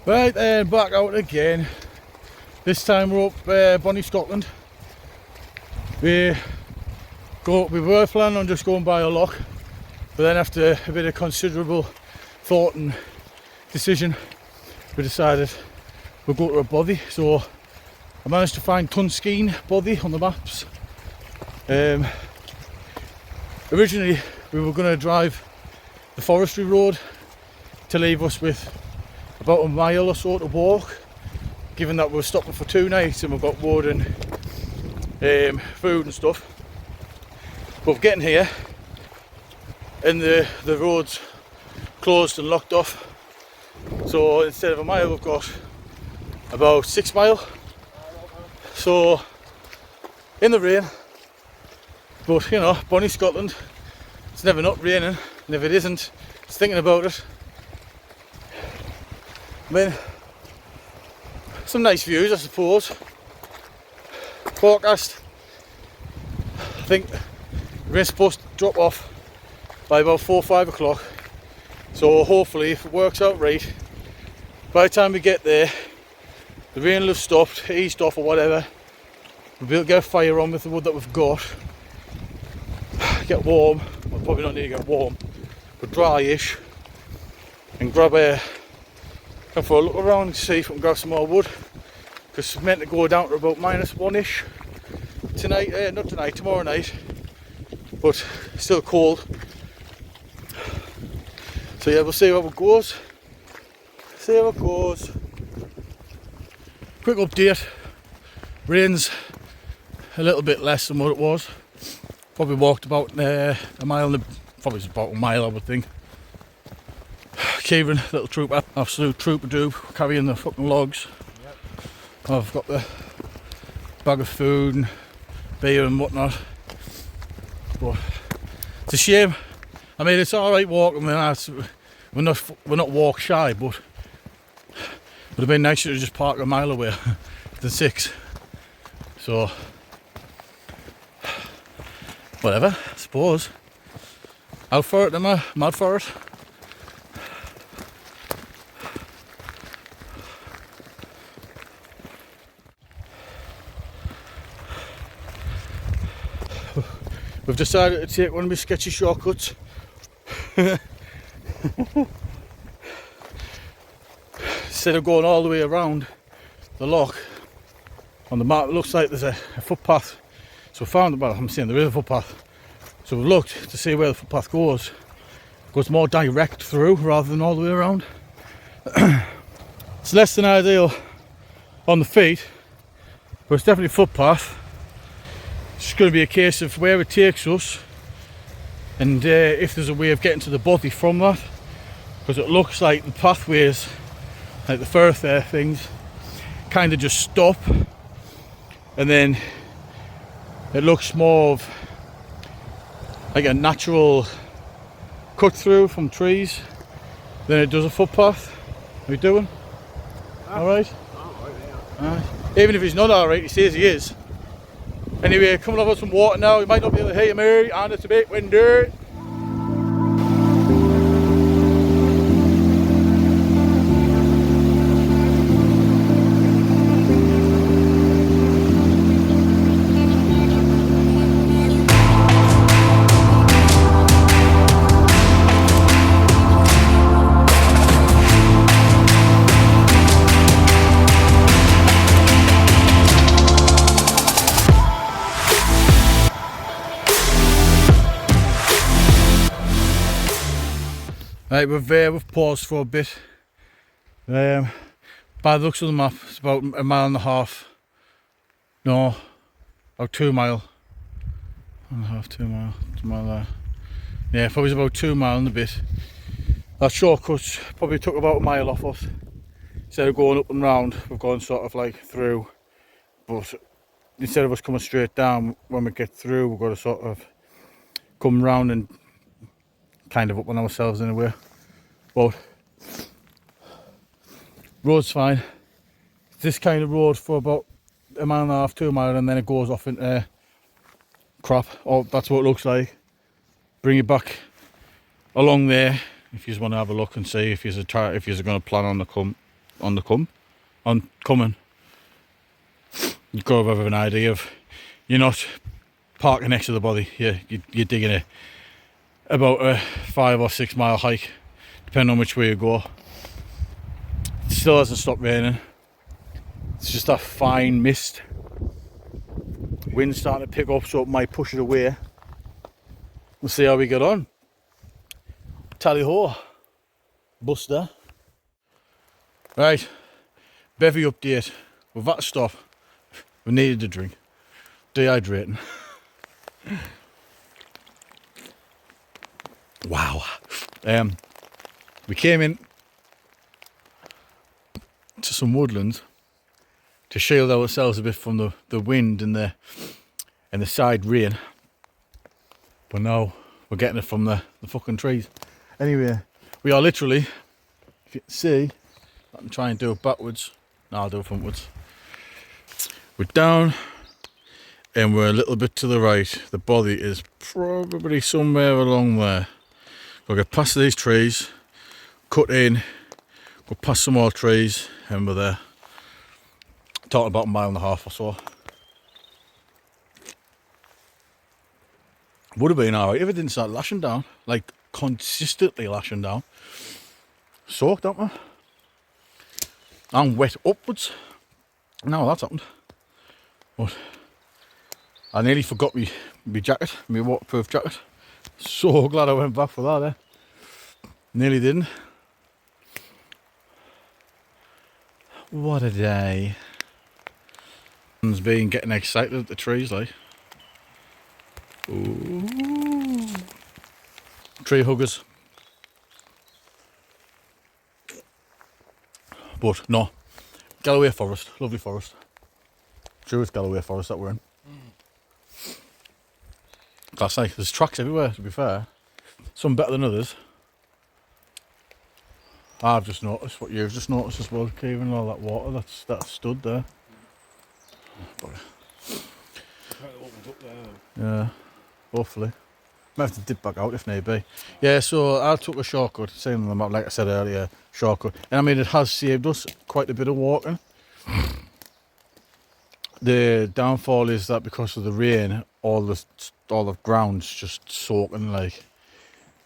Right then, back out again. This time we're up Bonnie, Scotland. We were planning on just going by a loch, but then after a bit of considerable thought and decision, we decided we'll go to a bothy. So I managed to find Tunskeen bothy on the maps. Originally we were going to drive the forestry road to leave us with about a mile or so to walk, given that we're stopping for 2 nights and we've got wood and food and stuff. But we're getting here and the road's closed and locked off, so instead of a mile we've got about 6 mile. So in the rain, but you know, Bonnie, Scotland, it's never not raining, and if it isn't, it's thinking about it. I mean, some nice views, I suppose. Forecast, I think the rain's supposed to drop off by about 4 or 5 o'clock. So hopefully, if it works out right, by the time we get there, the rain will have stopped, eased off or whatever. We'll be able to get a fire on with the wood that we've got. Get warm, well, probably not need to get warm, but dry-ish. And go for a look around and see if we can grab some more wood, because it's meant to go down to about -1-ish tonight, not tonight, tomorrow night, but still cold. So yeah, we'll see how it goes. Quick update, rain's a little bit less than what it was. Probably walked about a mile, probably about a mile I would think. Kieran, little trooper, absolute trooper dude, carrying the fucking logs. Yep. I've got the bag of food and beer and whatnot. But it's a shame. I mean, it's alright walking, we're not walk shy, but it would have been nicer to just park a mile away than 6. So whatever, I suppose. Out for it, am I? Mad for it. We've decided to take one of my sketchy shortcuts. Instead of going all the way around the loch, on the map it looks like there's a footpath. So we found, well, I'm saying there is a footpath. So we've looked to see where the footpath goes. It goes more direct through rather than all the way around. It's less than ideal on the feet, but it's definitely a footpath. It's going to be a case of where it takes us, and if there's a way of getting to the bothy from that, because it looks like the pathways, like the thoroughfare things, kind of just stop, and then it looks more of like a natural cut through from trees than it does a footpath. How you doing? Alright? Alright. Even if he's not alright, he says he is. Anyway, coming over some water now. You might not be able to hear me, and it's a bit windy. Right, we've paused for a bit. By the looks of the map, it's about 1.5 miles. No, about 2 mile. 1.5, 2 mile, 2 mile there. Yeah, probably about 2 mile and a bit. That shortcut probably took about a mile off us. Instead of going up and round, we've gone sort of like through. But instead of us coming straight down, when we get through, we've got to sort of come round and kind of up on ourselves in a way. But road's fine. This kind of road for about 1.5 miles, 2 miles, and then it goes off into crap. Oh, that's what it looks like. Bring it back along there if you just want to have a look and see if you're going to plan on to come on the coming. You've got to have an idea of you're not parking next to the bothy. You're digging about a 5 or 6 mile hike, depending on which way you go. It still hasn't stopped raining. It's just a fine mist. Wind's starting to pick up, so it might push it away. We'll see how we get on. Tally ho, Buster. Right, bevy update. We've had to stop. We needed a drink. Dehydrating. Wow. We came in to some woodlands to shield ourselves a bit from the wind and the side rain. But now we're getting it from the fucking trees. Anyway, we are literally, if you can see, I can try and do it backwards. No, I'll do it frontwards. We're down and we're a little bit to the right. The bothy is probably somewhere along there. We'll get past these trees, cut in, go past some more trees, and we're there. Talking about 1.5 miles or so. Would have been alright if it didn't start lashing down, like consistently lashing down. Soaked, don't we? And wet upwards. Now that's happened. But I nearly forgot my jacket, my waterproof jacket. So glad I went back for that, Nearly didn't. What a day. Someone's been getting excited at the trees, like. Ooh. Tree huggers. But no, Galloway Forest, lovely forest. Sure, it's Galloway Forest that we're in. That's like, there's tracks everywhere, to be fair. Some better than others. I've just noticed what you've just noticed as well, Kevin, all that water that's stood there. Yeah, hopefully. Might have to dip back out if need be. Yeah, so I took a shortcut, same on the map, like I said earlier, shortcut. And I mean, it has saved us quite a bit of walking. The downfall is that because of the rain, all the ground's just soaking, like,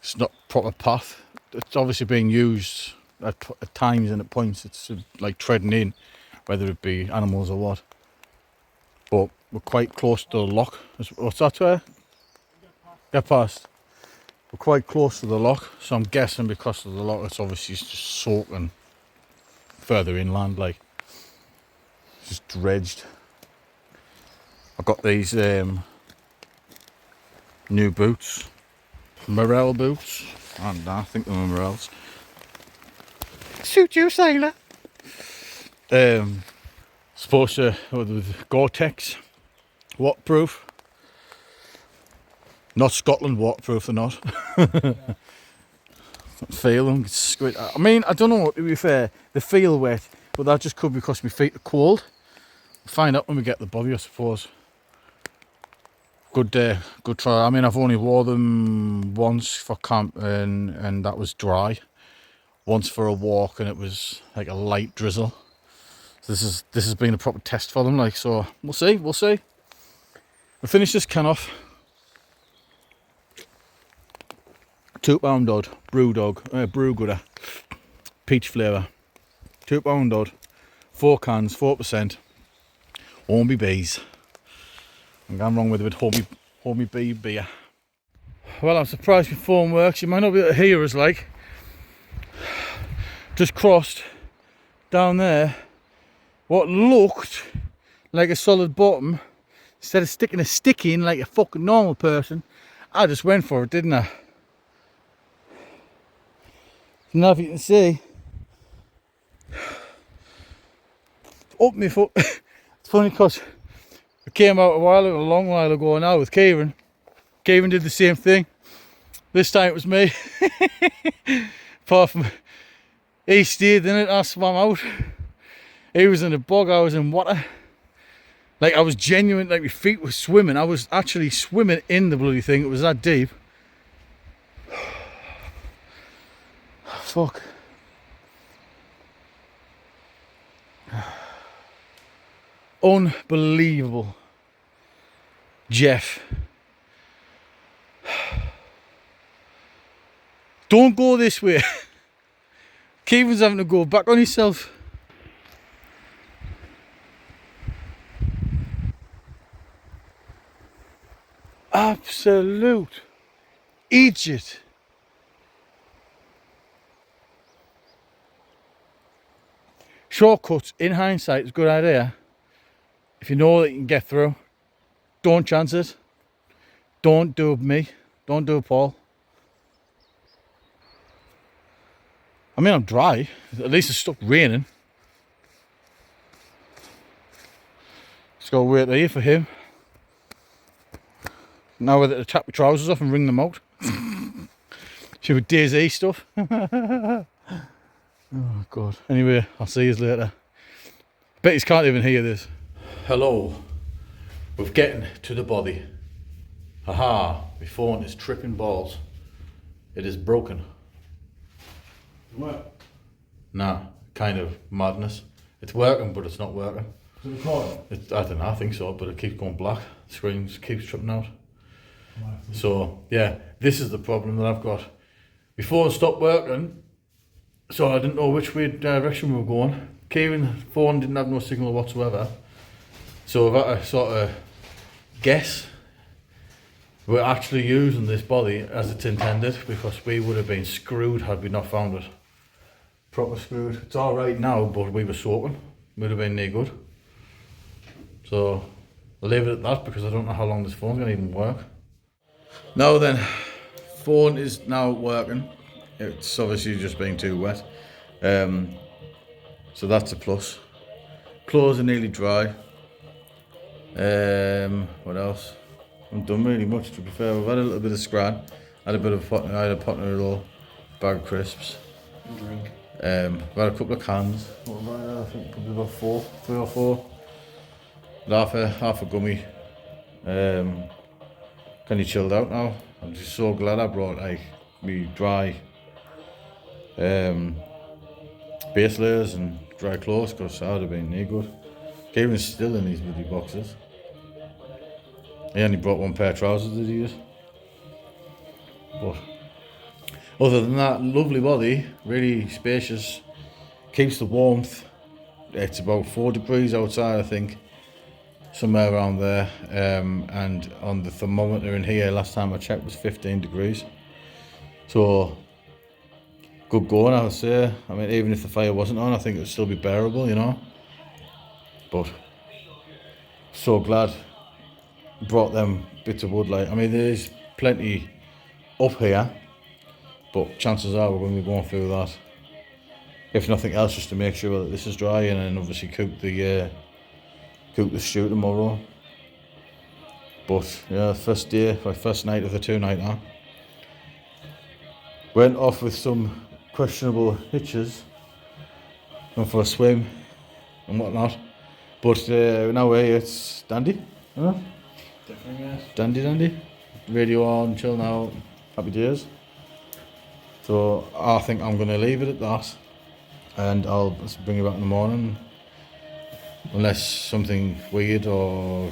it's not proper path. It's obviously being used at times and at points, it's like treading in, whether it be animals or what. But we're quite close to the lock. What's that there? Get past. We're quite close to the lock, so I'm guessing because of the lock, it's obviously just soaking further inland, like, it's just dredged. I've got these new boots, morel boots, and I think they're morels. Suit you, sailor. Supposed to, with Gore-Tex, waterproof. Not Scotland waterproof, they're not. Feel them, squid. I mean, I don't know, to be fair, they feel wet, but that just could be because my feet are cold. We'll find out when we get the bothy, I suppose. Good try. I mean, I've only wore them once for camp and that was dry. Once for a walk and it was like a light drizzle. So this has been a proper test for them, like, so we'll see. We'll finish this can off. £2 odd, brew gooder, peach flavour. £2 odd, 4 cans, 4%. Hornby bees. I'm going wrong with it, Hornby bee beer. Well, I'm surprised my phone works. You might not be able to hear us, like. Just crossed down there what looked like a solid bottom. Instead of sticking a stick in like a fucking normal person, I just went for it, didn't I? Now if you can see, up my foot. It's funny because I came out a long while ago now with Kieran. Kieran did the same thing. This time it was me. Apart from he stayed in it, I swam out. He was in the bog, I was in water. Like, I was genuine, like my feet were swimming. I was actually swimming in the bloody thing. It was that deep. Fuck. Unbelievable. Jeff. Don't go this way. Kevin's having to go back on himself. Absolute idiot. Shortcuts, in hindsight, is a good idea. If you know that you can get through, don't chance it. Don't do me. Don't do Paul. I mean, I'm dry. At least it's stopped raining. Just gotta wait there for him. Now whether to tap my trousers off and wring them out. Should be Daisy stuff. Oh God. Anyway, I'll see you later. Bet you can't even hear this. Hello. We're getting to the bothy. Haha, my phone is tripping balls. It is broken. What? Nah, kind of madness. It's working, but it's not working. Is it recording? I don't know, I think so, but it keeps going black. The screen keeps tripping out. So, yeah, this is the problem that I've got. My phone stopped working, so I didn't know which way direction we were going. Kieran's phone didn't have no signal whatsoever. So I've had to sort of guess we're actually using this bothy as it's intended, because we would have been screwed had we not found it. Proper screwed. It's alright now, but we were soaking. Would have been no good. So I'll leave it at that, because I don't know how long this phone's going to even work. Now then, phone is now working. It's obviously just been too wet. So that's a plus. Clothes are nearly dry. What else? I haven't done really much, to be fair. We've had a little bit of scran. I had a pot and a roll, bag of crisps. Drink. We've had a couple of cans. What have I had? I think probably about 3 or 4. Half a gummy. Kind of chilled out now. I'm just so glad I brought like me dry base layers and dry clothes, because that would have been no good. Kevin's still in these bloody boxes. He only brought 1 pair of trousers that he used. But other than that, lovely bothy, really spacious, keeps the warmth. It's about 4 degrees outside, I think, somewhere around there. And on the thermometer in here, last time I checked, was 15 degrees. So good going, I would say. I mean, even if the fire wasn't on, I think it would still be bearable, you know. But so glad brought them bits of wood. Like, I mean, there's plenty up here, but chances are we're going to be going through that, if nothing else, just to make sure that this is dry, and then obviously cook the stew tomorrow. But yeah, first night of the 2-nighter. Went off with some questionable hitches, went for a swim and whatnot, but now we're here, it's dandy, huh? Definitely, yes. Dandy. Radio on, chilling out, happy days. So I think I'm going to leave it at that, and I'll bring you back in the morning, unless something weird or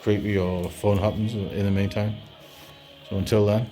creepy or fun happens in the meantime. So until then.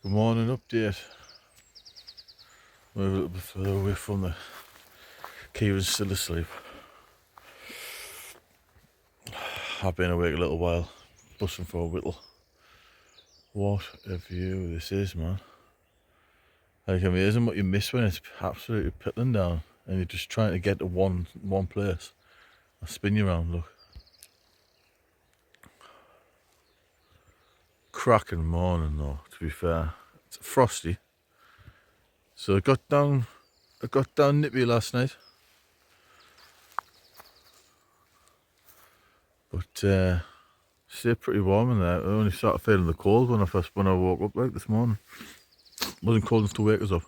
Good morning update. We're a little bit further away from the Kieran's still asleep. I've been awake a little while, busting for a whittle. What a view this is, man. Like, amazing what you miss when it's absolutely pittling down and you're just trying to get to one place. I'll spin you around, look. Cracking morning though, to be fair. It's frosty. So I got down nippy last night. But stayed pretty warm in there. I only started feeling the cold when I woke up like this morning. Wasn't cold enough to wake us up.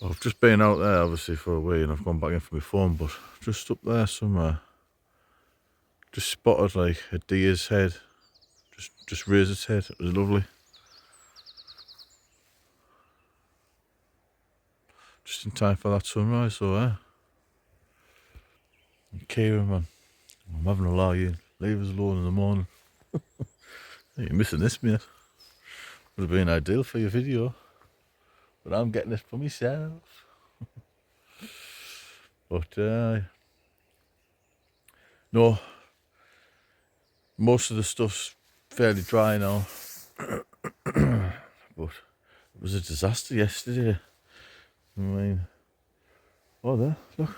I've just been out there obviously for a wee and I've gone back in for my phone, but just up there somewhere, just spotted like a deer's head. Just raised its head. It was lovely. Just in time for that sunrise, so Kieran, man, I'm having a lie in. Leave us alone in the morning. You're missing this, mate. Would have been ideal for your video, but I'm getting it for myself. But no, most of the stuff's fairly dry now. But it was a disaster yesterday. I mean, oh there, look.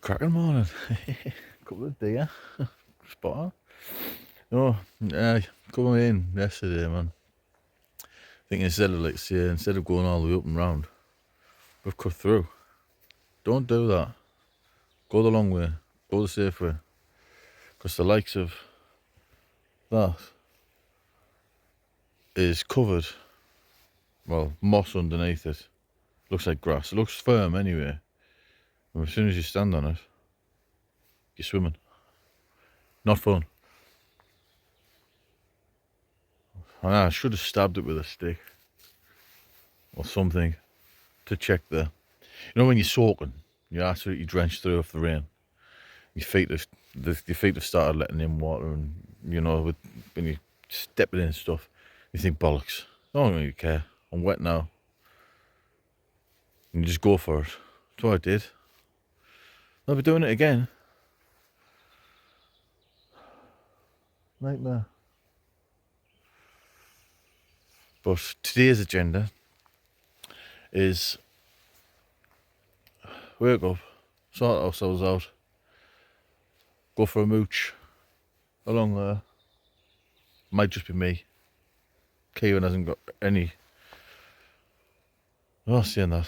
Cracking morning. Couple of deer. Spot on. No, coming in yesterday, man. I think instead of going all the way up and round, we've cut through. Don't do that. Go the long way. Go the safe way. Because the likes of that is covered, well, moss underneath it. Looks like grass. It looks firm anyway. And as soon as you stand on it, you're swimming. Not fun. I should have stabbed it with a stick or something to check the. You know when you're soaking, you're absolutely drenched through off the rain. Your feet have started letting in water, and when you step in and stuff, you think bollocks. I don't really care. I'm wet now. And you just go for it. That's what I did. I'll be doing it again. Nightmare. But today's agenda is wake up, sort ourselves out, go for a mooch along there. Might just be me. Kieran hasn't got any. Oh, saying that.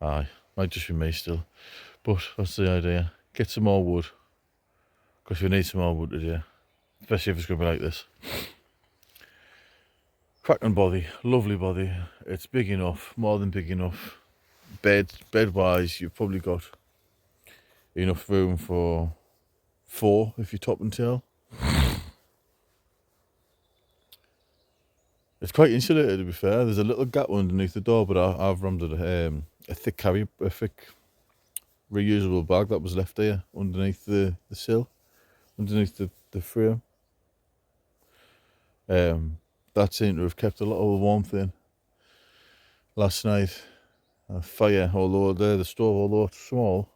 Aye, might just be me still. But that's the idea. Get some more wood. Because we need some more wood today. Especially if it's going to be like this. Cracking bothy, lovely bothy. It's big enough, more than big enough. Bed wise, you've probably got enough room for 4 if you top and tail. It's quite insulated, to be fair. There's a little gap underneath the door, but I've rammed it a thick reusable bag that was left there underneath the sill, underneath the frame. That seemed to have kept a lot of the warmth in. Last night, fire, the stove, although it's small,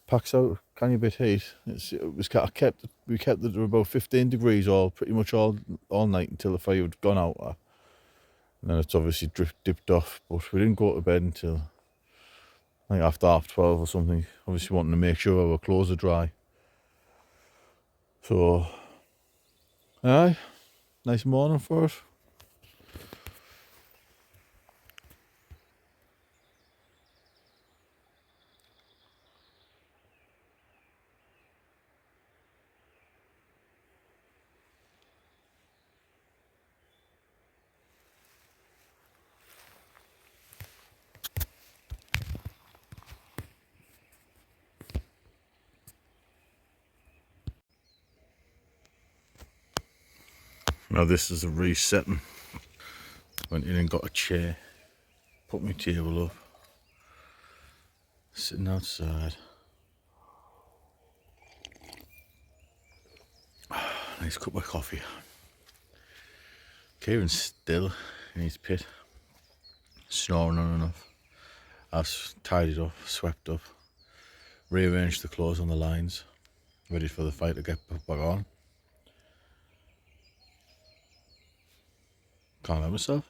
packs out a tiny bit heat. We kept it to about 15 degrees pretty much all night until the fire had gone out. And then it's obviously dipped off, but we didn't go to bed until I think after 12:30 or something. Obviously wanting to make sure our clothes are dry. So, aye, nice morning for us. Now this is a resetting. Went in and got a chair, put my table up, sitting outside. Nice cup of coffee. Kieran's still in his pit, snoring on and off. I've tidied up, swept up, rearranged the clothes on the lines, ready for the fight to get back on. Can't help myself.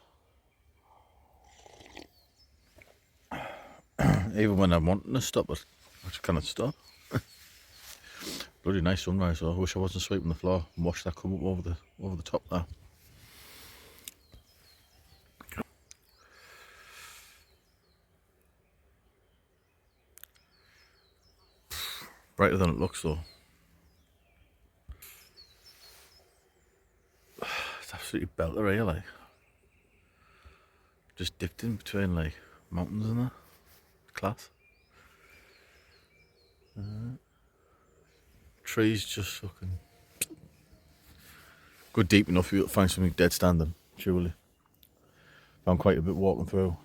Even when I'm wanting to stop it, I just cannot stop. Bloody nice sunrise though. I wish I wasn't sweeping the floor and watched that come up over the top there. Brighter than it looks though. It's absolutely belter here, like. Just dipped in between like mountains and that. Class. Trees just fucking good deep enough for you to find something dead standing, surely. Found quite a bit walking through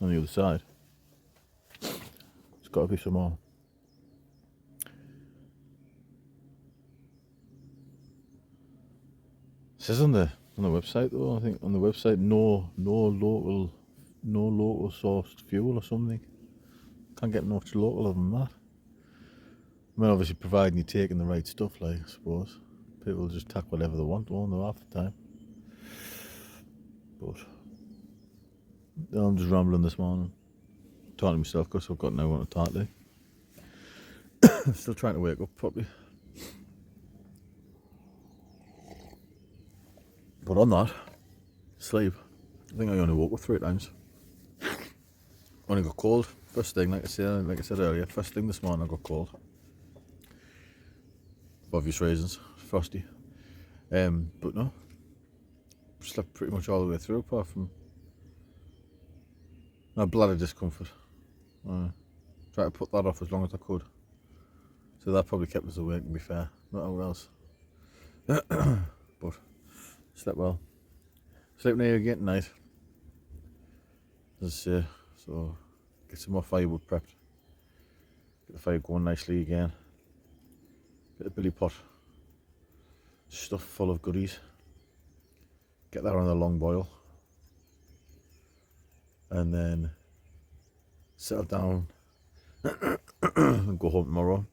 on the other side. There's got to be some more. It says on the website though, I think on the website no local sourced fuel or something. Can't get much local other than that. I mean, obviously providing you're taking the right stuff, like, I suppose. People just tack whatever they want, won't they, half the time. But I'm just rambling this morning. Talking to myself because I've got no one to talk to. Still trying to wake up properly. But on that, sleep. I think I only woke up 3 times. Only got cold. First thing, like I said earlier, first thing this morning I got cold. For obvious reasons, frosty. But no, slept pretty much all the way through apart from no bladder discomfort. Try to put that off as long as I could. So that probably kept us awake, to be fair. Not how else. But slept well. Slept near again tonight. As I say, so get some more firewood prepped. Get the fire going nicely again. Bit of billy pot. Stuff full of goodies. Get that on a long boil. And then settle down and go home tomorrow.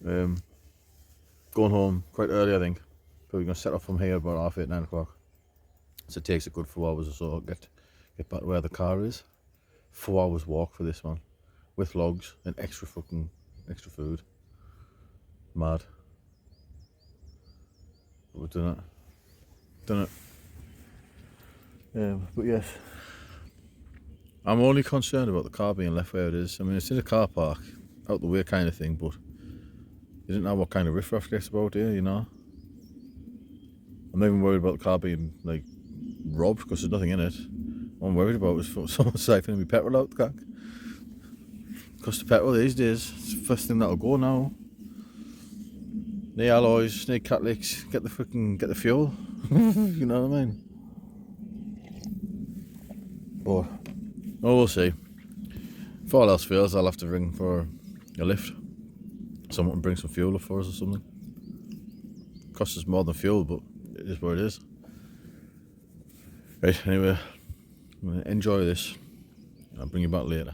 Going home quite early, I think. Probably going to set off from here about 8:30, 9 o'clock. So it takes a good 4 hours or so to get back to where the car is. 4 hours walk for this one. With logs and extra food. Mad. But we've done it. But yes. I'm only concerned about the car being left where it is. I mean, it's in a car park, out the way kind of thing, but you don't know what kind of riffraff gets about here, you know. I'm not even worried about the car being, like, robbed because there's nothing in it. What I'm worried about is someone siphoning me petrol out the car. Cost of petrol these days, it's the first thing that'll go now. Need alloys, need catalytics, get the fuel. You know what I mean? But we'll see. If all else fails, I'll have to ring for a lift. Someone can bring some fuel up for us or something. Costs us more than fuel, but it is what it is. Right, anyway, I'm going to enjoy this. I'll bring you back later.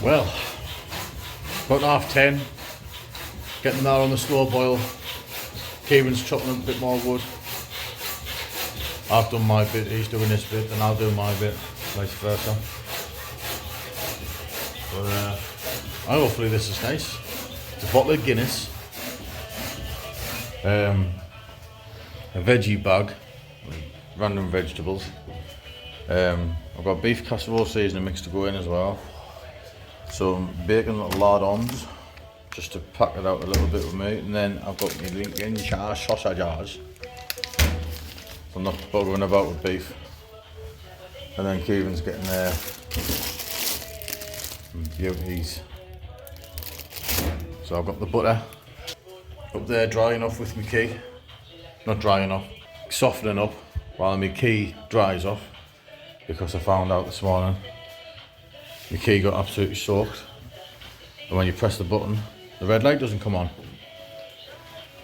Well, about 10:30, getting that on the slow boil. Kieran's chopping up a bit more wood. I've done my bit, he's doing this bit, and I'll do my bit, vice versa. But hopefully this is nice. It's a bottle of Guinness, a veggie bag, random vegetables. I've got beef casserole seasoning mix to go in as well. Some bacon lard-ons, just to pack it out a little bit with me. And then I've got my Lincolnshire sausages. I'm not buggering about with beef. And then Kieran's getting their beauties. So I've got the butter up there drying off with my key. Not drying off, softening up while my key dries off. Because I found out this morning my key got absolutely soaked. And when you press the button, the red light doesn't come on.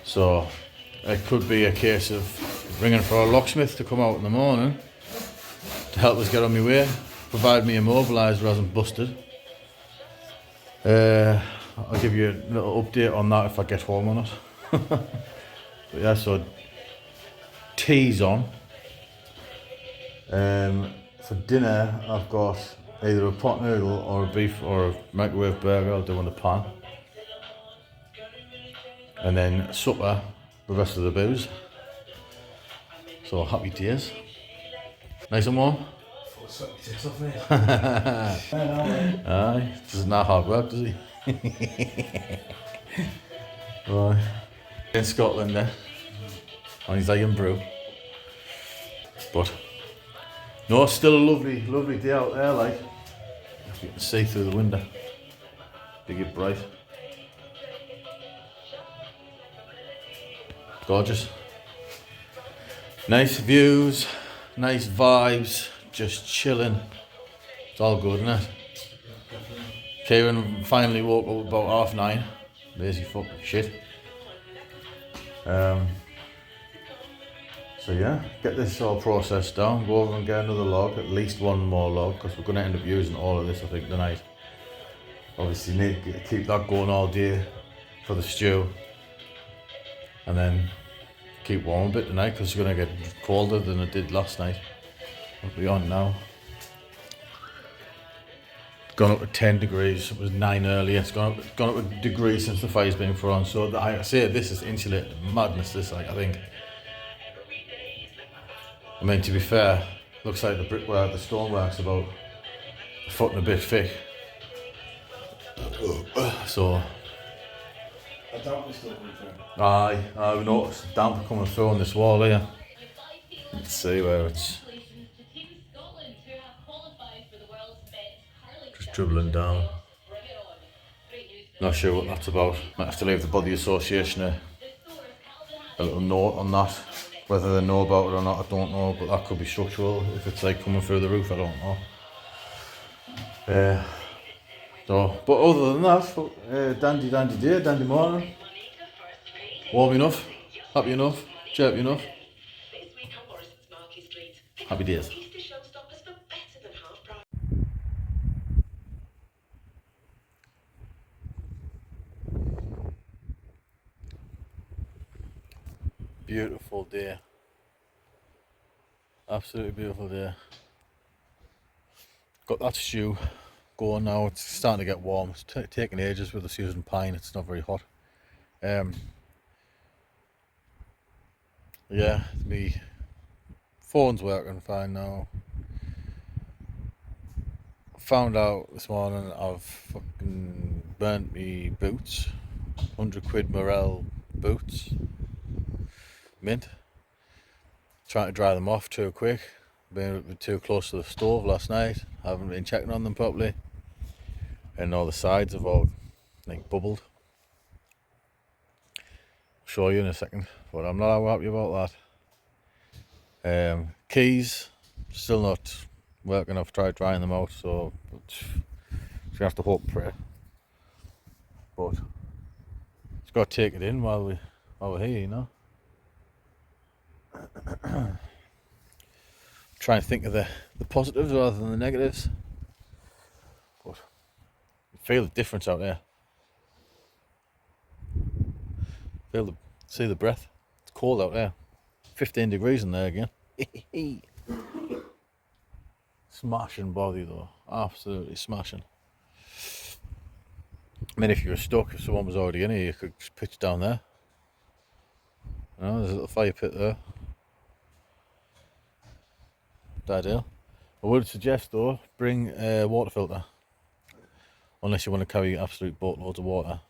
So it could be a case of ringing for a locksmith to come out in the morning to help us get on my way, provide me immobiliser hasn't busted. I'll give you a little update on that if I get home on it. But yeah, so tea's on. For dinner I've got either a pot noodle or a beef or a microwave burger I'll do on the pan. And then supper, the rest of the booze. So happy days. Nice and warm? Aye, doesn't that hard work, does he? Right. In Scotland there. On his iron brew. But no, still a lovely day out there, like. You can see through the window. Big and bright. Gorgeous. Nice views, nice vibes, just chilling. It's all good, isn't it? Kieran finally woke up about 9:30. Lazy fucking shit. So yeah, get this all processed down, go over and get another log, at least one more log, because we're going to end up using all of this I think tonight. Obviously need to keep that going all day for the stew. And then keep warm a bit tonight because it's going to get colder than it did last night. What are we on now? Gone up to 10 degrees, it was 9 earlier, it's gone up a degree since the fire's been put on. So I say this is insulated madness, this, like, I think. I mean, to be fair, looks like the brickwork, the stonework's about a foot and a bit thick. So I doubt it's still coming through. I've noticed damp coming through on this wall here. Let's see where it's just dribbling down. Not sure what that's about. Might have to leave the Bothy Association a little note on that. Whether they know about it or not, I don't know, but that could be structural. If it's like coming through the roof, I don't know. So, but other than that, dandy day, dandy morning. Warm enough, happy enough, chirpy enough. Happy days. Beautiful day. Absolutely beautiful day. Got that stew going now. It's starting to get warm. It's taking ages with the Susan pine. It's not very hot. Yeah, the phone's working fine now. Found out this morning I've fucking burnt me boots. 100 quid Morel boots. Mint. Trying to dry them off too quick. Been a bit too close to the stove last night. Haven't been checking on them properly. And all the sides have all like bubbled. I'll show you in a second, but I'm not happy about that. Keys still not working. I've tried drying them out, so just gonna have to hope and pray. But just gotta take it in while we're here, you know. Try and think of the positives rather than the negatives. But you feel the difference out there. See the breath. It's cold out there. 15 degrees in there again. Smashing body though, absolutely smashing. I mean, if you were stuck, if someone was already in here, you could just pitch down there. You know, there's a little fire pit there. Ideal. I would suggest though, bring a water filter. Unless you want to carry absolute boatloads of water.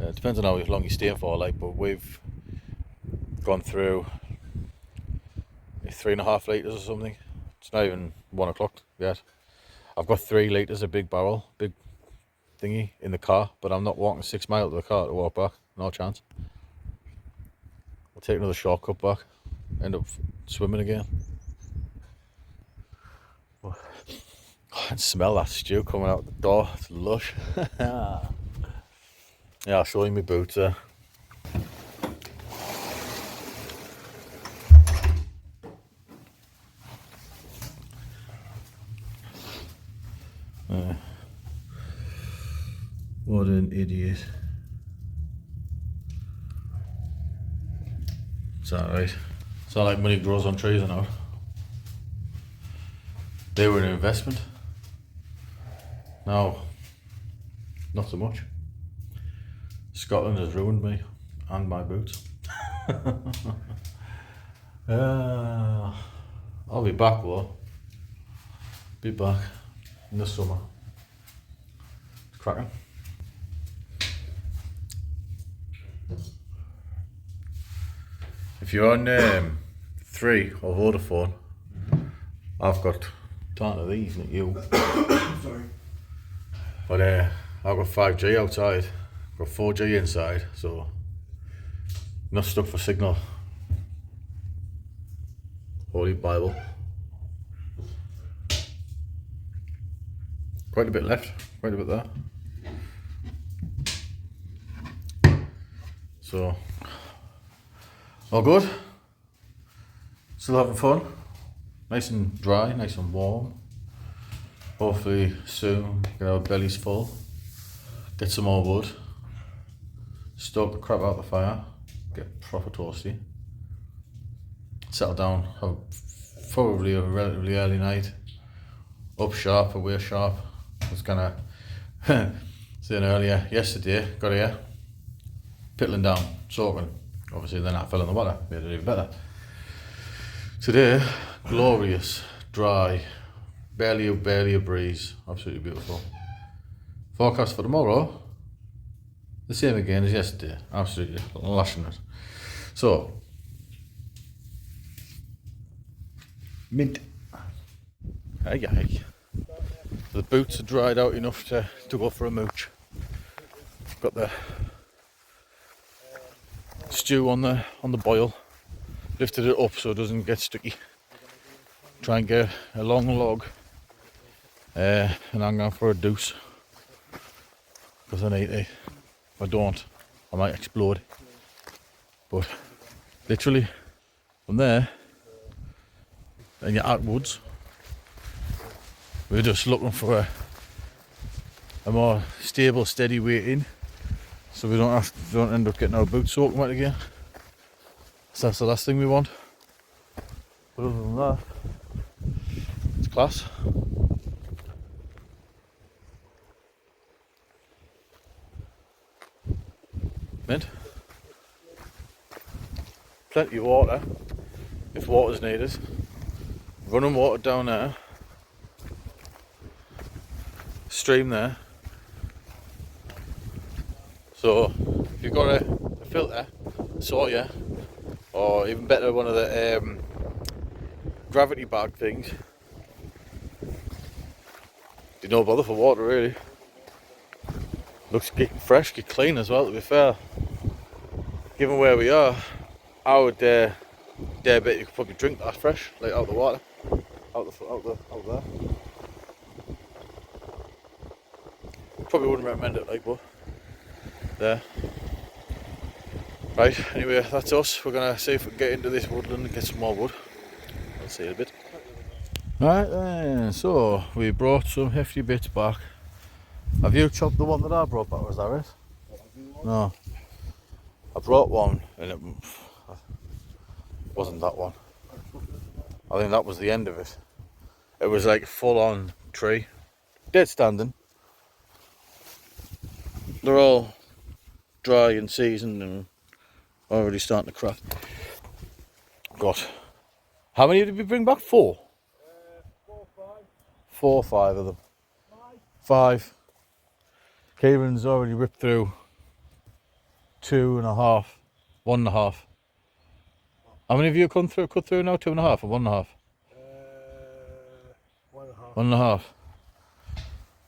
It depends on how long you stay for, like, but we've gone through 3.5 litres or something. It's not even 1 o'clock yet. I've got 3 litres of big barrel, big thingy in the car, but I'm not walking 6 miles to the car to walk back. No chance. I'll take another shortcut back, end up swimming again. Oh, I can smell that stew coming out the door. It's lush. Yeah, I'll show you my boots there. What an idiot. It's alright. It's not like money grows on trees or not. They were an investment. Now, not so much. Scotland has ruined me and my boots. I'll be back though. Be back in the summer. It's cracking. If you're on 3 or Vodafone, I've got ton of these, not you. Sorry. But I've got 5G outside, got 4G inside, so not stuck for signal. Holy Bible. Quite a bit left, quite a bit there. So, all good. Still having fun. Nice and dry, nice and warm. Hopefully soon get our bellies full. Get some more wood. Stoke the crap out the fire. Get proper toasty. Settle down. Have probably a relatively early night. Up sharp, away sharp. I was kinda saying earlier, yesterday, got here, piddling down, soaking. Obviously then I fell in the water, made it even better. Today, glorious, dry, barely a breeze, absolutely beautiful. Forecast for tomorrow, the same again as yesterday, absolutely lashing it. So, mint. Aye. The boots are dried out enough to go for a mooch. Got the stew on the boil. Lifted it up so it doesn't get sticky. Try and get a long log. And I'm going for a deuce. Because I need to. If I don't, I might explode. But literally from there, and you're out woods. We're just looking for a more stable, steady way in, so we don't end up getting our boots soaking wet again. So that's the last thing we want. But other than that, it's class. Mint. Plenty of water, if water's needed. Running water down there. Stream there. So if you've got a filter, Sawyer, or even better one of the gravity bag things, you don't bother for water really. Looks fresh, get clean as well, to be fair. Given where we are, I would dare bet you could probably drink that fresh, like out the water, out there. Probably wouldn't recommend it, like, but there. Right, anyway, that's us. We're gonna see if we can get into this woodland and get some more wood. I'll see you in a bit. Right then, so we brought some hefty bits back. Have you chopped the one that I brought back, was that right? No. I brought one and it wasn't that one. I think that was the end of it. It was like a full-on tree, dead standing. They're all dry and seasoned and already starting to crack. Got how many did we bring back? 4? 4 or 5. 4 or 5 of them. 5. Kieran's already ripped through 2.5, 1.5. How many of you cut through now? 2.5 or 1.5? 1.5. 1.5.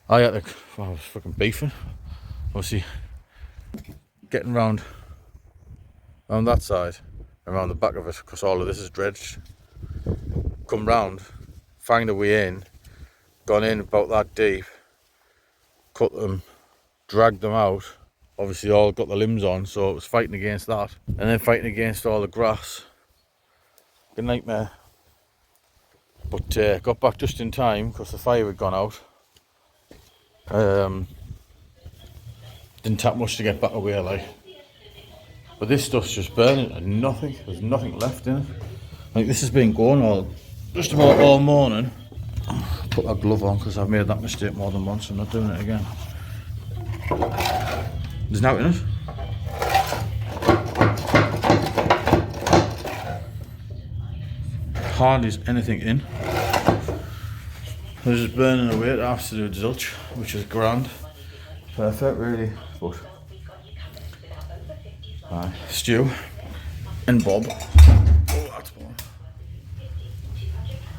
I had to. I was fucking beefing. Obviously, getting round that side, around the back of it, because all of this is dredged. Come round, find a way in, gone in about that deep, cut them, dragged them out. Obviously, all got the limbs on, so it was fighting against that, and then fighting against all the grass. Good nightmare. But got back just in time because the fire had gone out. Didn't take much to get back away, like. But this stuff's just burning and nothing. There's nothing left in it. Like, this has been going just about all morning. Put that glove on because I've made that mistake more than once. I'm not doing it again. There's nothing in it. Hardly is anything in. They're just burning away at absolute zilch, which is grand. Perfect, really. But Stu and Bob. Oh, that's warm.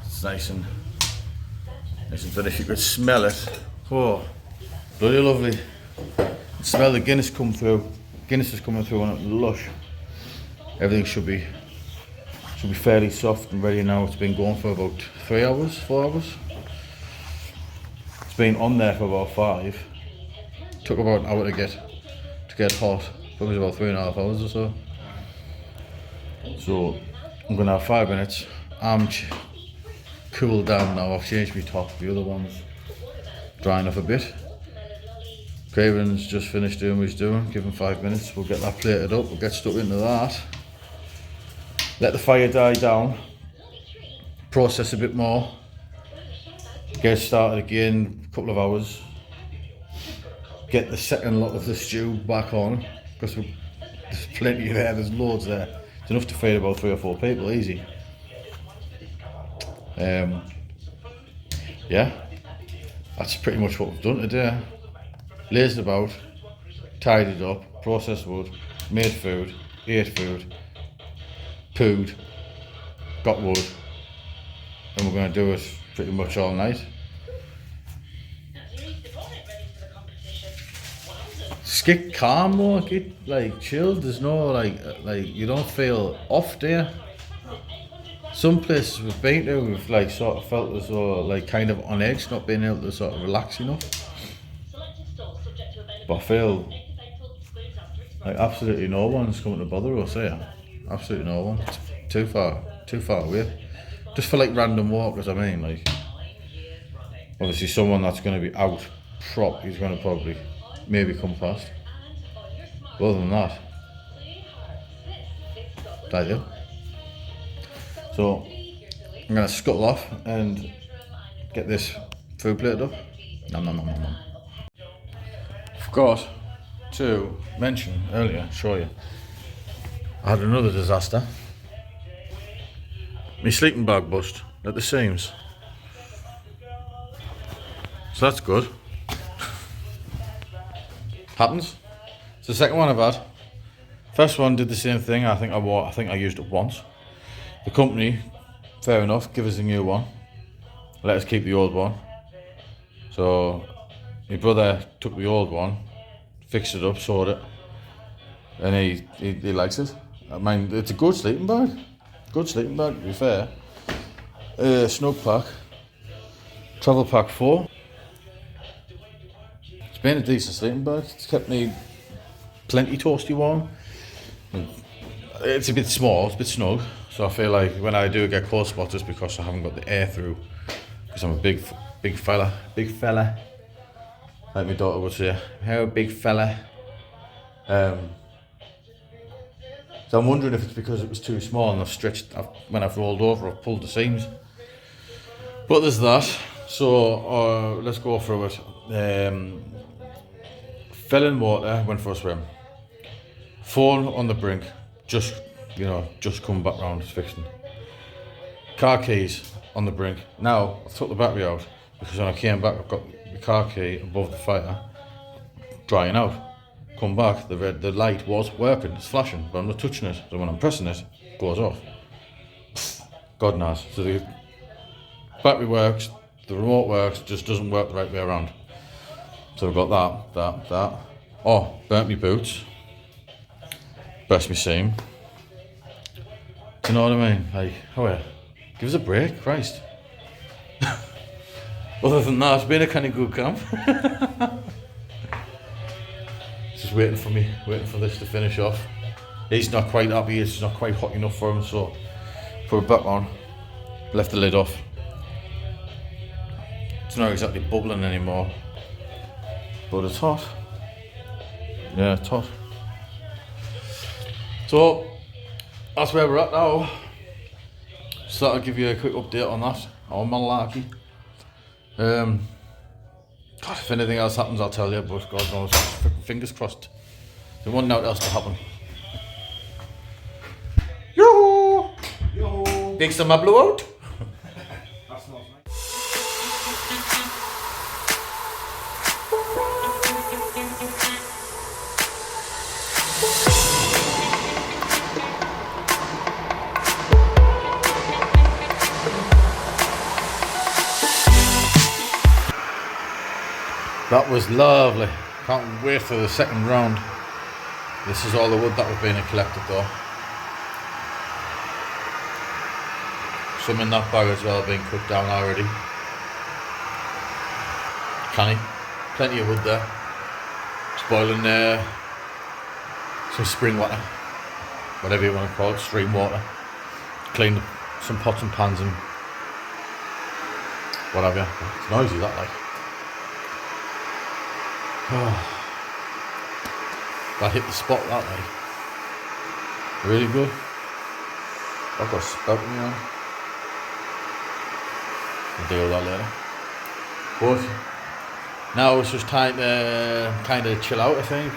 It's nice and but if you could smell it, oh, bloody lovely. Smell the Guinness come through. Guinness is coming through on it, lush. Everything should be fairly soft and ready now. It's been going for about 3 hours, 4 hours. It's been on there for about 5. Took about an hour to get hot. Probably about 3.5 hours or so. So I'm gonna have 5 minutes. I'm cooled down now. I've changed my top. The other one's drying off a bit. Craven's just finished doing what he's doing. Give him 5 minutes. We'll get that plated up. We'll get stuck into that. Let the fire die down. Process a bit more. Get started again. A couple of hours. Get the second lot of the stew back on because there's plenty there. There's loads there. It's enough to feed about 3 or 4 people, easy. Yeah, that's pretty much what we've done today. Lazed about, tidied up, processed wood, made food, ate food, pooed, got wood, and we're going to do it pretty much all night. Just get calm though, get like chilled. There's no like you don't feel off there. Some places we've been to, we've like sort of felt as though like kind of on edge, not being able to sort of relax enough. But I feel like absolutely no one's coming to bother us here. Absolutely no one. It's too far away. Just for like random walkers, I mean, like obviously someone that's going to be out prop, he's going to probably maybe come past. But other than that, that's it. So I'm going to scuttle off and get this food plated up. Nom nom nom nom nom. Forgot to mention earlier, show you, I had another disaster. My sleeping bag bust at the seams. So that's good. Happens. It's the second one I've had. First one did the same thing. I think I used it once. The company, fair enough, give us a new one. Let us keep the old one. So my brother took the old one, fixed it up, sewed it, and he likes it. I mean, it's a good sleeping bag. Good sleeping bag, to be fair. Snug pack. Travel pack 4. It's been a decent sleeping bag. It's kept me plenty toasty warm. It's a bit small, it's a bit snug. So I feel like when I do get cold spots, it's because I haven't got the air through. Because I'm a big fella. Like my daughter would say, how big fella. So I'm wondering if it's because it was too small and when I've rolled over, I've pulled the seams. But there's that. So let's go through it. Fell in water, went for a swim. Phone on the brink, just come back round, it's fixing. Car keys on the brink. Now I've took the battery out because when I came back, I've got the car key above the fire, drying out. Come back, the light was working, it's flashing, but I'm not touching it. So when I'm pressing it, it goes off. God knows. So the battery works, the remote works, just doesn't work the right way around. So I've got that. Oh, burnt me boots. Burst me seam. Do you know what I mean? Like, give us a break, Christ. Other than that, it's been a kind of good camp. Just waiting for this to finish off. He's not quite happy, it's not quite hot enough for him, so put it back on. Left the lid off. It's not exactly bubbling anymore, but it's hot. Yeah, it's hot. So that's where we're at now. So I'll give you a quick update on that. On malarkey. God, if anything else happens, I'll tell you. But God knows, fingers crossed. There wasn't nothing else to happen. Yoo-hoo! Yo. Next time I blow out. That's not nice. That was lovely. Can't wait for the second round. This is all the wood that was being collected though. Some in that bag as well being cut down already. Canny. Plenty of wood there. Spoiling some spring water. Whatever you want to call it, stream water. Clean some pots and pans and what have you. It's noisy that like. That hit the spot that way. Really good. I've got a spout in my hand. I'll deal with that later. But now it's just time to kind of chill out, I think.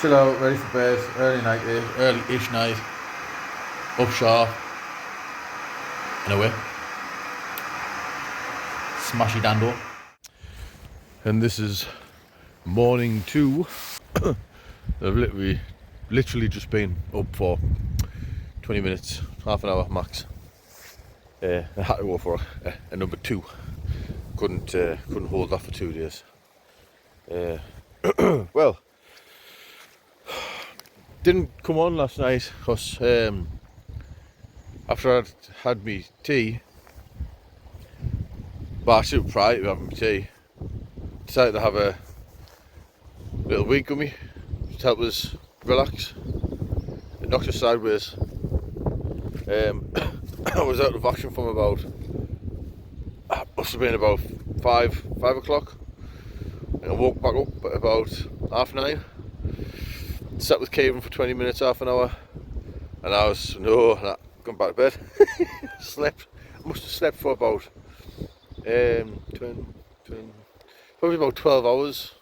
Chill out, ready for bed, early-ish night. Up sharp. And away. Smashy dando. And this is morning 2. I've literally just been up for 20 minutes, half an hour max. I had to go for a number 2. Couldn't hold that for 2 days. Well, didn't come on last night because after I'd had me tea, but actually prior to having my tea, decided to have a little weed gummy to help us relax. It knocked us sideways. I was out of action from about, must have been about 5 o'clock, and I woke back up at about 9:30. Sat with Kevin for 20 minutes, half an hour, and I was gone back to bed. Slept. I must have slept for about probably about 12 hours.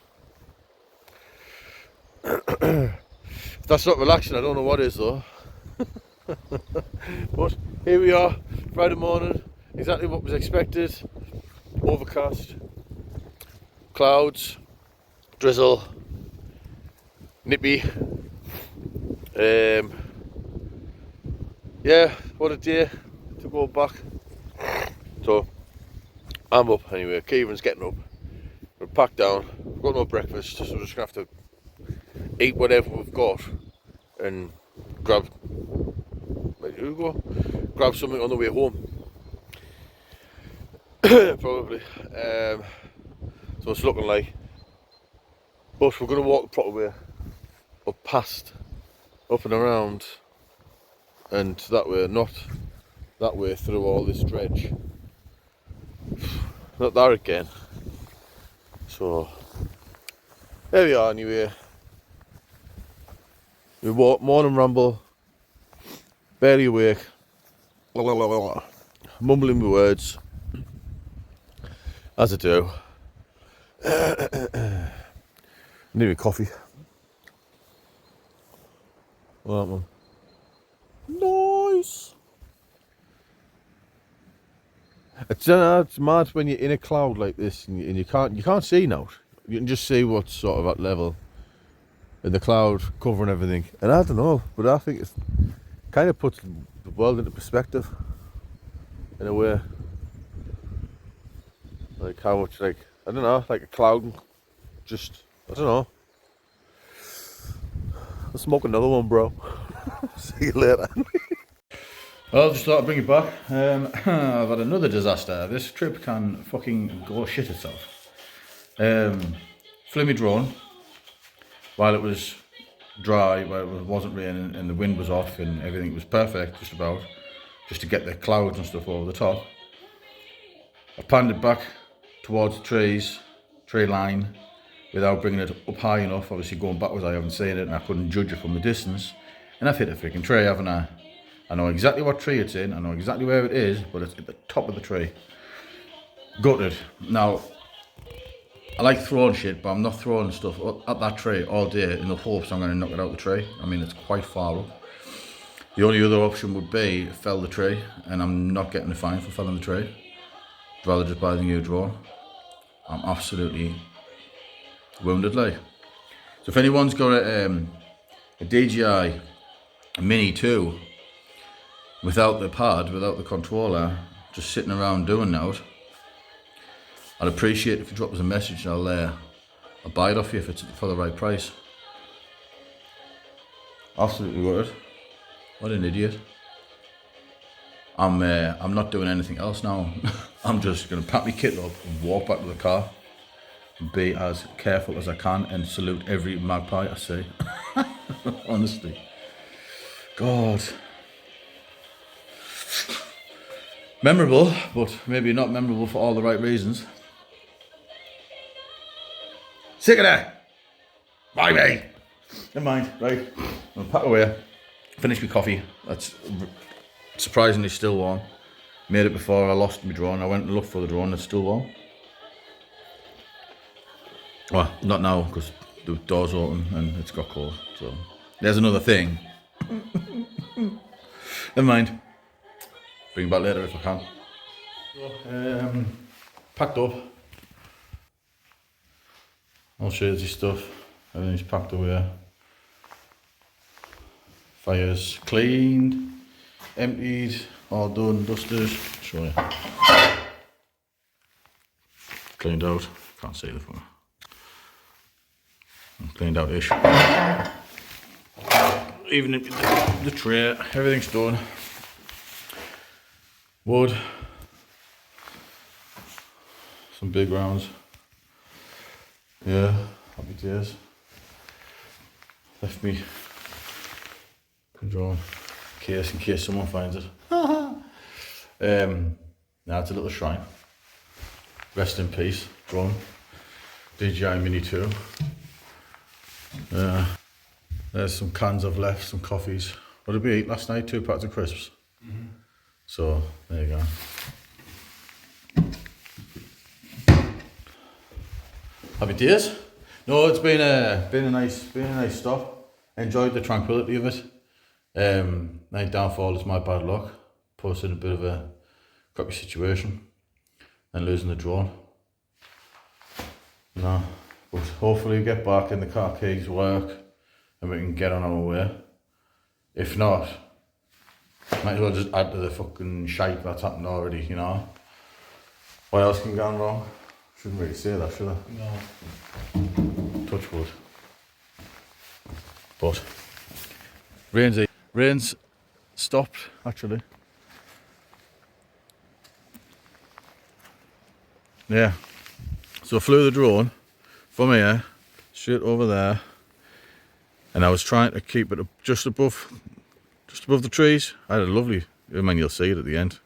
If that's not relaxing, I don't know what is though. But here we are, Friday morning, exactly what was expected. Overcast, clouds, drizzle, nippy. Yeah, what a day to go back. So I'm up anyway. Kevin's getting up. We're packed down. We've got no breakfast, so we're just gonna have to eat whatever we've got and grab something on the way home. Probably. So it's looking like, but we're gonna walk the proper way up and around, and that way, not that way through all this dredge. Not that again. So there we are anyway. Morning ramble. Barely awake. Mumbling my words. As I do. Need a coffee. Well, man. Nice. It's mad when you're in a cloud like this and you can't see now. You can just see what's sort of at level in the cloud covering everything. And I don't know, but I think it kind of puts the world into perspective in a way. Like how much, like, I don't know, like a cloud just, I don't know. I'll smoke another one, bro. See you later. Well, just thought I'd bring it back. I've had another disaster. This trip can fucking go shit itself. Flew me drone while it was dry, while it wasn't raining and the wind was off and everything was perfect just about, just to get the clouds and stuff over the top. I panned it back towards the tree line, without bringing it up high enough. Obviously going backwards I haven't seen it and I couldn't judge it from the distance. And I've hit a freaking tree, haven't I? I know exactly what tree it's in, I know exactly where it is, but it's at the top of the tree. Gutted. Now, I like throwing shit, but I'm not throwing stuff at that tree all day in the hopes I'm going to knock it out the tree. I mean, it's quite far up. The only other option would be fell the tree, and I'm not getting a fine for felling the tree. I'd rather just buy the new drone. I'm absolutely wounded, like. So if anyone's got a DJI Mini 2 without the pad, without the controller, just sitting around doing that, I'd appreciate if you drop us a message and I'll buy it off you if it's for the right price. Absolutely worth it. What an idiot. I'm not doing anything else now. I'm just gonna pack my kit up and walk back to the car and be as careful as I can and salute every magpie I see. Honestly. God. Memorable, but maybe not memorable for all the right reasons. Sick of that! Bye, mate! Never mind, right. I'll pack away. Finish my coffee. That's surprisingly still warm. Made it before I lost my drone. I went and looked for the drone, it's still warm. Well, not now, because the door's open and it's got cold. So, there's another thing. Never mind. Bring it back later if I can. So, packed up. All shades of stuff. Everything's packed away. Fire's cleaned, emptied, all done, dusted. Show you. Cleaned out. Can't see the phone. Cleaned out ish. Even the tray, everything's done. Wood. Some big rounds. Yeah, happy days. Left me drone case in case someone finds it. Now it's a little shrine. Rest in peace, drone. DJI Mini 2. There's some cans I've left, some coffees. What did we eat last night? 2 packs of crisps. Mm-hmm. So there you go. Happy days. No, it's been a nice stop. Enjoyed the tranquility of it. My downfall is my bad luck. Posted a bit of a crappy situation and losing the drone. No, but hopefully we get back and the car keys work and we can get on our way. If not, might as well just add to the fucking shite that's happened already, you know. What else can go wrong? Shouldn't really say that, should I? No. Touch wood. But rain's stopped actually. Yeah. So I flew the drone from here straight over there, and I was trying to keep it up just above the trees. I had a lovely, I mean, you'll see it at the end.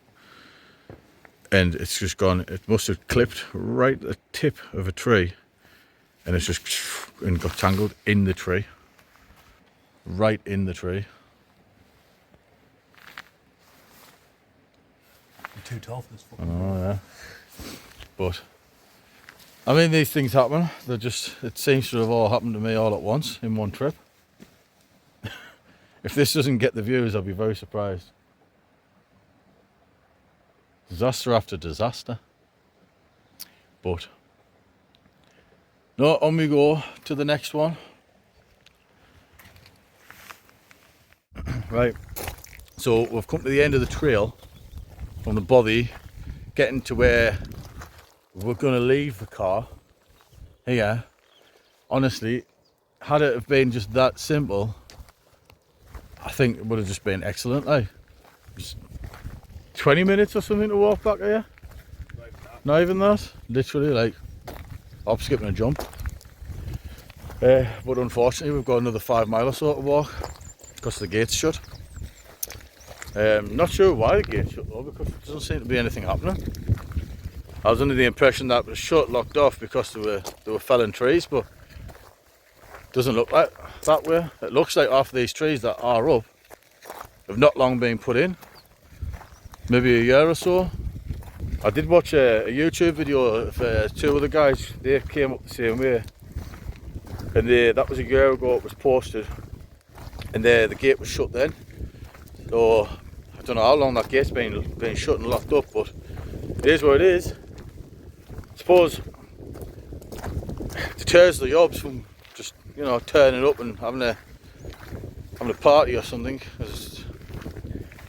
And it's just gone, it must have clipped right at the tip of a tree and it's just and got tangled in the tree. right in the tree. You're too tall for this fucking. Oh yeah. But I mean, these things happen. They're just, it seems to have all happened to me all at once in one trip. If this doesn't get the views, I'll be very surprised. Disaster after disaster. But no, on we go to the next one. Right, so we've come to the end of the trail from the bothy, getting to where we're going to leave the car here. Honestly, had it have been just that simple, I think it would have just been excellent. Like, just 20 minutes or something to walk back here. Not even that. Literally, like, hop, skip and a jump. But unfortunately, we've got another 5 mile or so to walk because the gate's shut. Not sure why the gate's shut though, because there doesn't seem to be anything happening. I was under the impression that it was shut, locked off because they were felling trees, but it doesn't look like that way. It looks like half of these trees that are up have not long been put in, maybe a year or so. I did watch a YouTube video of 2 other guys. They came up the same way, and that was a year ago it was posted, and the gate was shut then. So I don't know how long that gate's been shut and locked up, but it is what it is. I suppose it deters the yobs from just, you know, turning up and having a party or something, because it's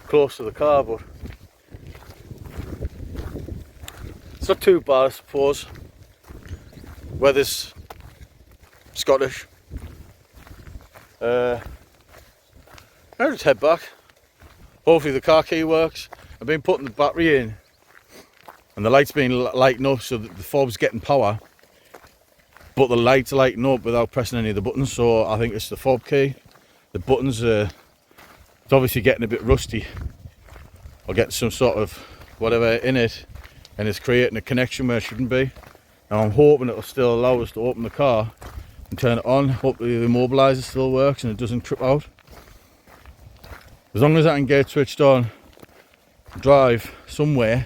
close to the car. But it's not too bad, I suppose. Weather's Scottish. I'll just head back. Hopefully the car key works. I've been putting the battery in and the light's been lighting up so that the fob's getting power, but the light's lighting up without pressing any of the buttons, so I think it's the fob key. The buttons it's obviously getting a bit rusty or getting some sort of whatever in it, and it's creating a connection where it shouldn't be. Now I'm hoping it'll still allow us to open the car and turn it on. Hopefully the immobiliser still works and it doesn't trip out. As long as I can get switched on, drive somewhere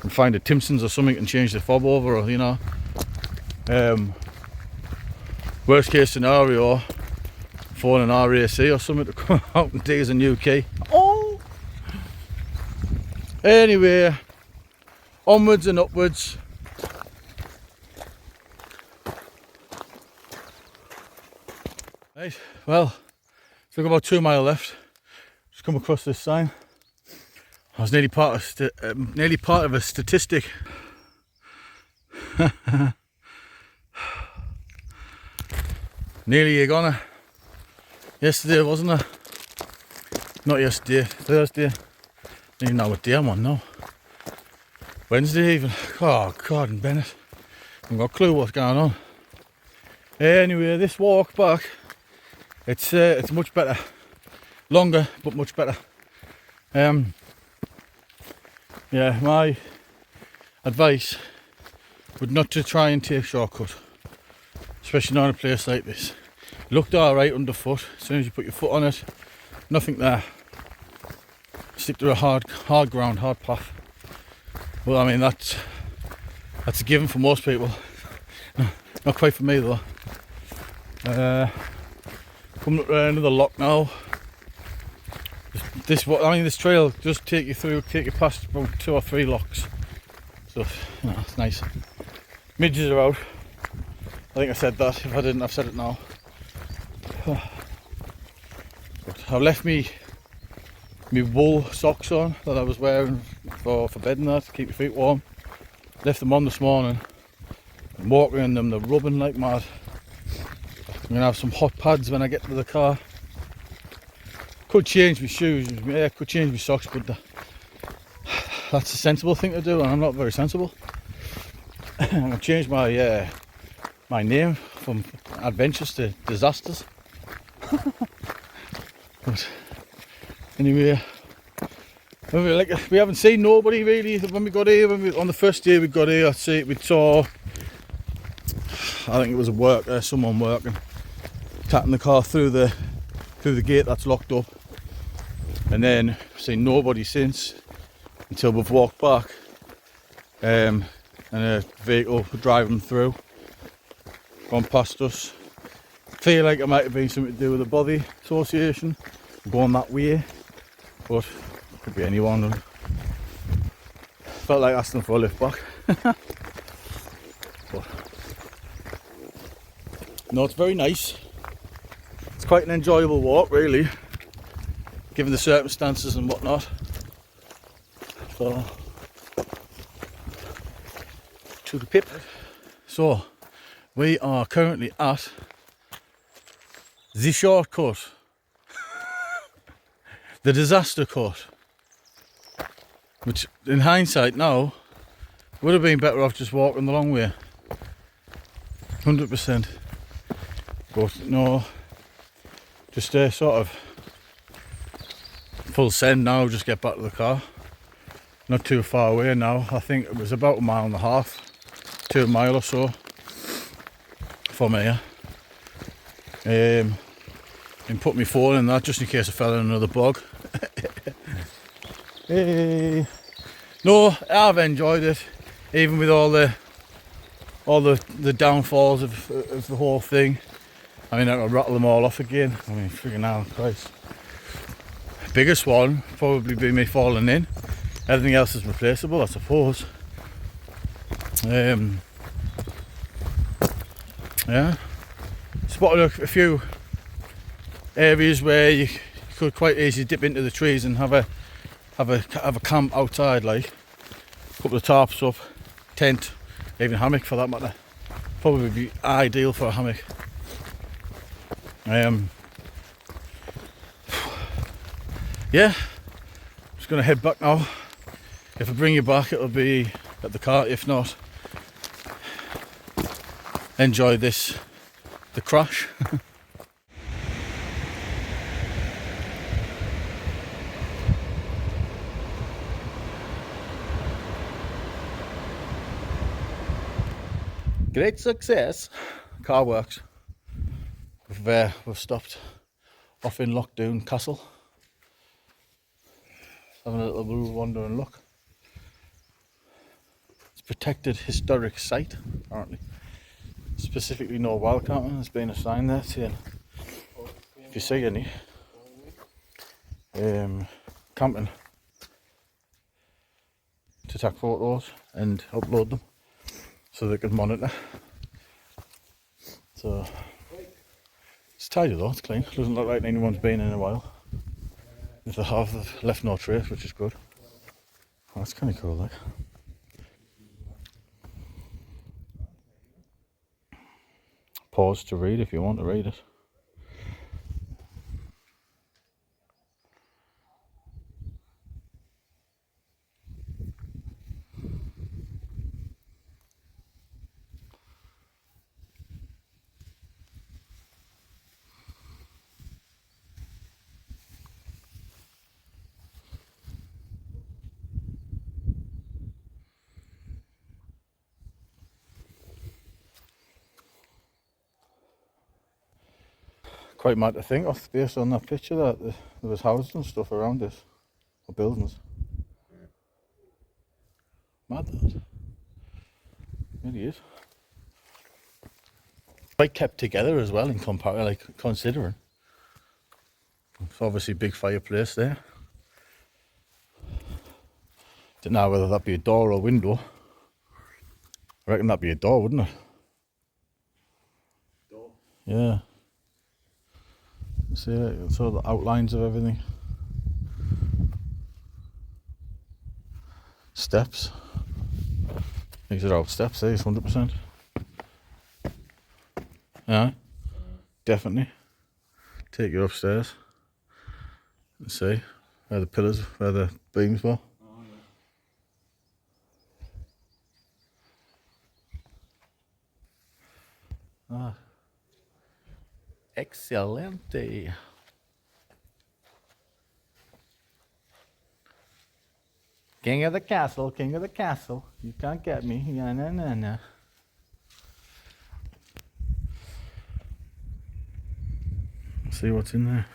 and find a Timson's or something and change the fob over, or, you know, worst case scenario, phone an RAC or something to come out and dig us a new key. Oh! Anyway, onwards and upwards. Right, well, still got about 2 miles left. Just come across this sign. I was nearly part of a statistic. Nearly a goner. Yesterday, wasn't it? Not yesterday, Thursday. I don't even know what day I'm on now. Wednesday even. Oh God, and Bennett. I haven't got a clue what's going on. Anyway, this walk back, it's much better. Longer, but much better. Yeah, my advice would not to try and take a shortcut, especially not in a place like this. It looked alright underfoot. As soon as you put your foot on it, nothing there. Stick to a hard ground, hard path. Well, I mean, that's a given for most people. Not quite for me though. Coming up to another lock now. This trail does take you past about 2 or 3 locks. So, you know, it's nice. Midges are out. I think I said that. If I didn't, I've said it now. But I've left me wool socks on that I was wearing for bed and that, to keep your feet warm. Left them on this morning. I'm walking in them, they're rubbing like mad. I'm gonna have some hot pads when I get to the car. Could change my shoes, could change my socks, but that's a sensible thing to do, and I'm not very sensible. I'm gonna change my my name from adventures to disasters. But anyway, we haven't seen nobody really when we got here. On the first day we got here, we saw, I think it was someone working. tapping the car through the gate that's locked up, and then seen nobody since until we've walked back, and a vehicle driving through, gone past us. Feel like it might have been something to do with the Bothy Association going that way, but it could be anyone. Felt like asking for a lift back. But no, it's very nice. It's quite an enjoyable walk, really, given the circumstances and whatnot. So, to the pip. So, we are currently at the shortcut, the disaster cut, which in hindsight now would have been better off just walking the long way, 100%. But no, just sort of full send now, just get back to the car. Not too far away now. I think it was about 1.5 miles, 2 mile or so from here. And put my phone in that just in case I fell in another bog. Hey. No, I've enjoyed it, even with all the downfalls of the whole thing. I mean, I'll rattle them all off again. I mean, friggin' hell, Christ. Biggest one probably be me falling in. Everything else is replaceable, I suppose. Yeah. Spotted a few areas where you could quite easily dip into the trees and have a camp outside, like a couple of tarps up, tent, even hammock for that matter. Probably be ideal for a hammock. Yeah, just gonna head back now. If I bring you back, it'll be at the car. If not, enjoy the crash. Great success. Car works. We've stopped off in Lochdown Castle. Having a little blue wander and look. It's a protected historic site, apparently. Specifically no wild camping. There's been a sign there saying if you see any camping, to take photos and upload them so they can monitor. So it's tidy though, it's clean. It doesn't look like anyone's been in a while. If they have, they've left no trace, which is good. Oh, that's kind of cool, like. Pause to read if you want to read it. Quite mad to think of, based on that picture, that there was houses and stuff around this, or buildings. Mad that. It really is. Quite kept together as well in comparison, like considering. It's obviously a big fireplace there. Don't know whether that be a door or a window. I reckon that'd be a door, wouldn't it? Door. Yeah. See it, so the outlines of everything. Steps. These are out steps, these 100%. Yeah, definitely. Take you upstairs and see where the pillars, where the beams were. Oh, yeah. Ah. Excelente. King of the castle, king of the castle. You can't get me. Yeah, no. see what's in there.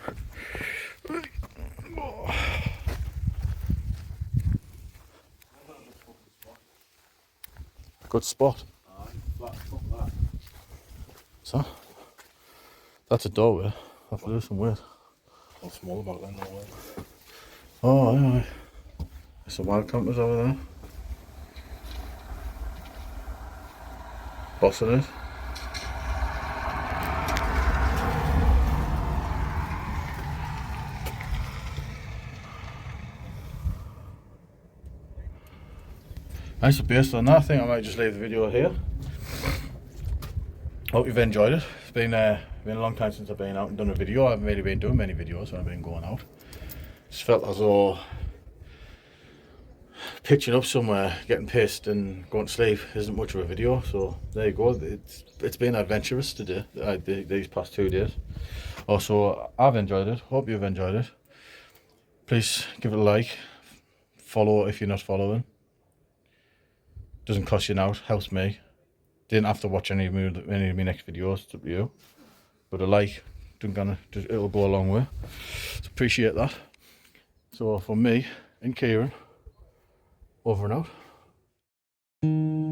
Good spot. So, that's a doorway. I'll have to lose some weight. How small about that, no way. Oh, aye, aye. There's some wild campers over there. Bossing it. Nice, so based on that, I think I might just leave the video here. Hope you've enjoyed it. It's been a long time since I've been out and done a video. I haven't really been doing many videos when I've been going out. Just felt as though pitching up somewhere, getting pissed and going to sleep isn't much of a video. So there you go. It's been adventurous today, these past 2 days. Also, I've enjoyed it. Hope you've enjoyed it. Please give it a like. Follow if you're not following. Doesn't cost you now, helps me. Didn't have to watch any of my next videos, it's up to you. But a like, it'll go a long way. So appreciate that. So from me and Kieran, over and out.